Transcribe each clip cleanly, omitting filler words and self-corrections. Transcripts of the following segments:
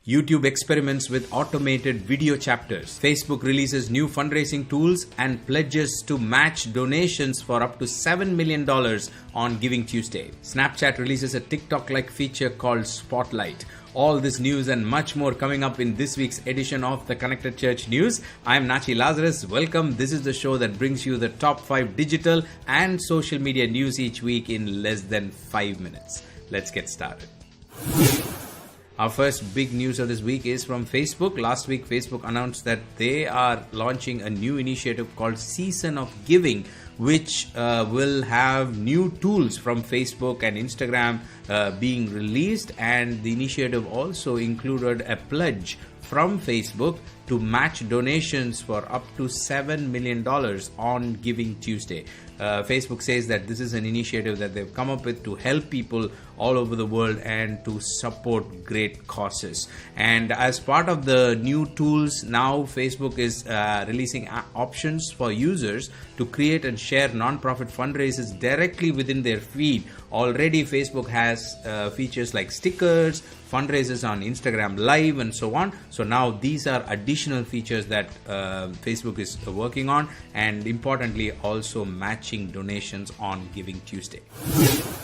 YouTube experiments with automated video chapters. Facebook releases new fundraising tools and pledges to match donations for up to $7 million on Giving Tuesday. Snapchat releases a TikTok-like feature called Spotlight. All this news and much more coming up in this week's edition of the Connected Church News. I'm Nachi Lazarus. Welcome. This is the show that brings you the top 5 digital and social media news each week in less than 5 minutes. Let's get started. Our first big news of this week is from Facebook. Last week, Facebook announced that they are launching a new initiative called Season of Giving, which will have new tools from Facebook and Instagram being released. And the initiative also included a pledge from Facebook to match donations for up to $7 million on Giving Tuesday. Facebook says that this is an initiative that they've come up with to help people all over the world and to support great causes. And as part of the new tools, now Facebook is releasing options for users to create and share non-profit fundraisers directly within their feed. Already, Facebook has features like stickers, fundraisers on Instagram Live, and so on. So now these are additional features that Facebook is working on, and importantly also matching donations on Giving Tuesday.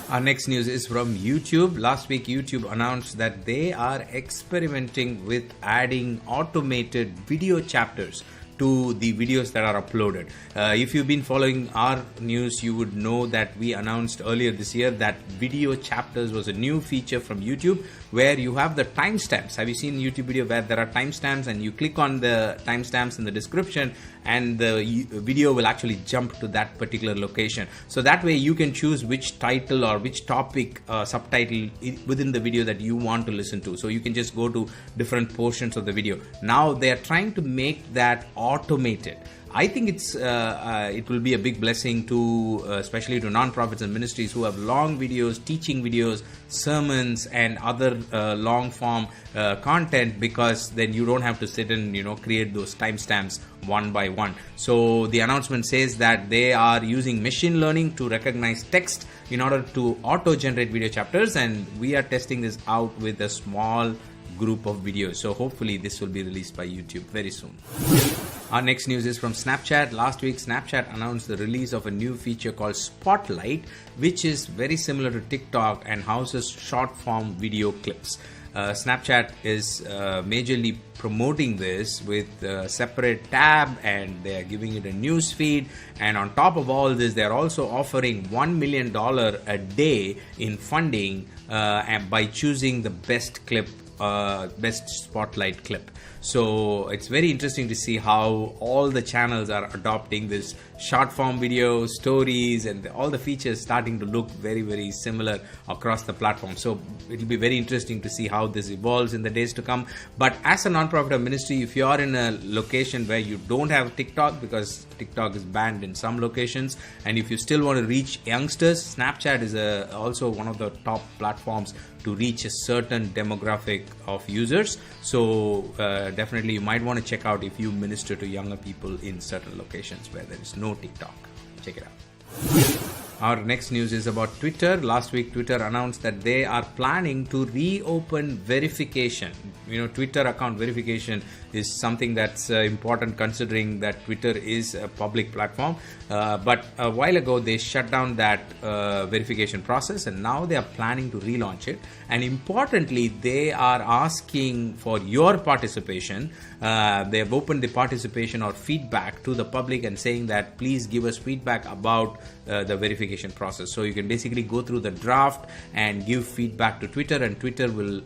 Our next news is from YouTube. Last week, YouTube announced that they are experimenting with adding automated video chapters to the videos that are uploaded. If you've been following our news, you would know that we announced earlier this year that video chapters was a new feature from YouTube where you have the timestamps. Have you seen YouTube video where there are timestamps and you click on the timestamps in the description and the video will actually jump to that particular location. So that way you can choose which title or which topic subtitle within the video that you want to listen to. So you can just go to different portions of the video. Now they are trying to make that automated. I think it will be a big blessing to especially to nonprofits and ministries who have long videos, teaching videos, sermons, and other long form content, because then you don't have to sit and create those timestamps one by one. So the announcement says that they are using machine learning to recognize text in order to auto-generate video chapters, and we are testing this out with a small group of videos. So hopefully this will be released by YouTube very soon. Our next news is from Snapchat. Last week, Snapchat announced the release of a new feature called Spotlight, which is very similar to TikTok and houses short-form video clips. Snapchat is majorly promoting this with a separate tab, and they are giving it a news feed. And on top of all this, they are also offering $1 million a day in funding and by choosing the best clip, best Spotlight clip. So it's very interesting to see how all the channels are adopting this short form video, stories, and all the features starting to look very, very similar across the platform. So it'll be very interesting to see how this evolves in the days to come. But as a nonprofit or ministry, if you are in a location where you don't have TikTok, because TikTok is banned in some locations, and if you still want to reach youngsters, Snapchat is also one of the top platforms to reach a certain demographic of users. So definitely you might want to check out if you minister to younger people in certain locations where there is no TikTok. Check it out. Our next news is about Twitter. Last week, Twitter announced that they are planning to reopen verification. Twitter account verification is something that's important considering that Twitter is a public platform. But a while ago, they shut down that verification process, and now they are planning to relaunch it. And importantly, they are asking for your participation. They have opened the participation or feedback to the public and saying that please give us feedback about the verification process. So you can basically go through the draft and give feedback to Twitter, and Twitter will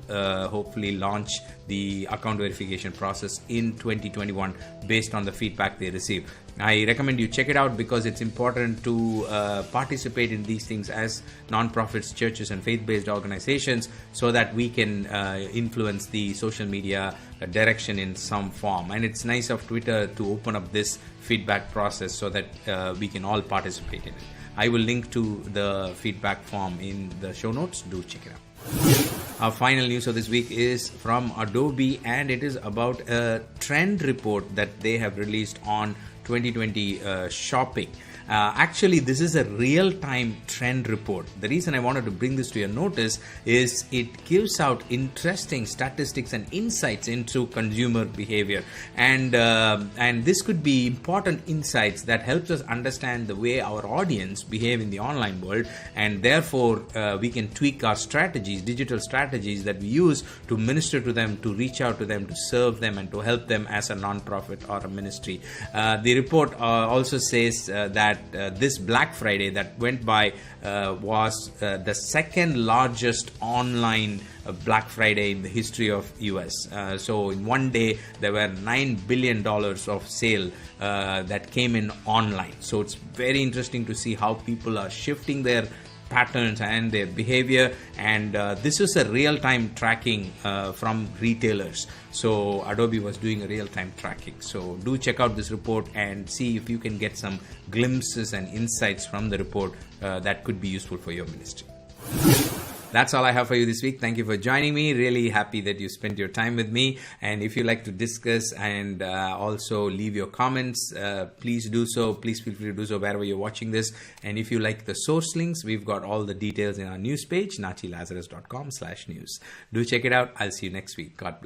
hopefully launch the account verification process in 2021 based on the feedback they receive. I recommend you check it out because it's important to participate in these things as nonprofits, churches, and faith-based organizations so that we can influence the social media direction in some form. And it's nice of Twitter to open up this feedback process so that we can all participate in it. I will link to the feedback form in the show notes. Do check it out. Our final news of this week is from Adobe, and it is about a trend report that they have released on 2020 shopping. Actually, this is a real-time trend report. The reason I wanted to bring this to your notice is it gives out interesting statistics and insights into consumer behavior, and this could be important insights that helps us understand the way our audience behave in the online world, and therefore we can tweak our strategies, digital strategies that we use to minister to them, to reach out to them, to serve them, and to help them as a non-profit or a ministry. The report also says that this Black Friday that went by was the second largest online Black Friday in the history of US. So in one day there were $9 billion of sale that came in online. So it's very interesting to see how people are shifting their patterns and their behavior, and this is a real-time tracking from retailers. So Adobe was doing a real-time tracking. So do check out this report and see if you can get some glimpses and insights from the report that could be useful for your ministry. That's all I have for you this week. Thank you for joining me. Really happy that you spent your time with me. And if you like to discuss and also leave your comments, please do so. Please feel free to do so wherever you're watching this. And if you like the source links, we've got all the details in our news page, nachilazarus.com/news. Do check it out. I'll see you next week. God bless.